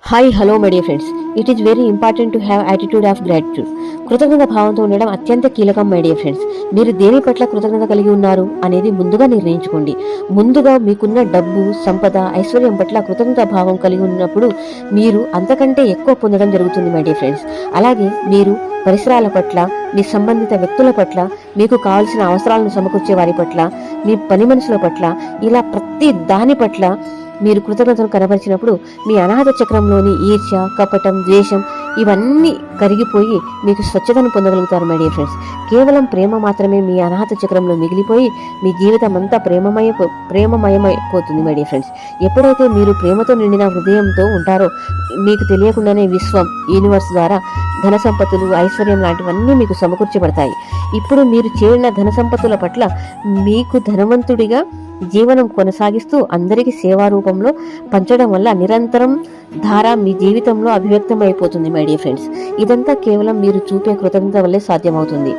Hi hello my dear friends, it is very important to have attitude of gratitude. కృతజ్ఞత భావంతో ఉండడం అత్యంత కీలకం మై డియర్ ఫ్రెండ్స్. మీరు దేని పట్ల కృతజ్ఞత కలిగి ఉన్నారు అనేది ముందుగా నిర్ణయించుకోండి. ముందుగా మీకున్న డబ్బు, సంపద, ఐశ్వర్యం పట్ల కృతజ్ఞత భావం కలిగి ఉన్నప్పుడు మీరు అంతకంటే ఎక్కువ పొందడం జరుగుతుంది మై డియర్ ఫ్రెండ్స్. అలాగే మీరు పరిసరాల పట్ల, మీ సంబంధిత వ్యక్తుల పట్ల, మీకు కావాల్సిన అవసరాలను సమకూర్చే వారి పట్ల, మీ పని మనుషుల పట్ల, ఇలా ప్రతి దాని పట్ల మీరు కృతజ్ఞతను కనబరిచినప్పుడు మీ అనాహత చక్రంలోని ఈర్ష్య, కపటం, ద్వేషం ఇవన్నీ కరిగిపోయి మీకు స్వచ్ఛతను పొందగలుగుతారు మై డియర్ ఫ్రెండ్స్. కేవలం ప్రేమ మాత్రమే మీ అనాహత చక్రంలో మిగిలిపోయి మీ జీవితం అంతా ప్రేమమయమైపోతుంది మై డియర్ ఫ్రెండ్స్. ఎప్పుడైతే మీరు ప్రేమతో నిండిన హృదయంతో ఉంటారో మీకు తెలియకుండానే విశ్వం, యూనివర్స్ ద్వారా ధన సంపత్తులు, ఐశ్వర్యం లాంటివన్నీ మీకు సమకూర్చబడతాయి. ఇప్పుడు మీరు చేరిన ధన సంపత్తుల పట్ల మీకు ధనవంతుడిగా జీవనం కొనసాగిస్తూ అందరికీ సేవా రూపంలో పంచడం వల్ల నిరంతరం ధార మీ జీవితంలో అభివ్యక్తం అయిపోతుంది మై డియర్ ఫ్రెండ్స్. ఇదంతా కేవలం మీరు చూపే కృతజ్ఞత వల్లే సాధ్యమవుతుంది.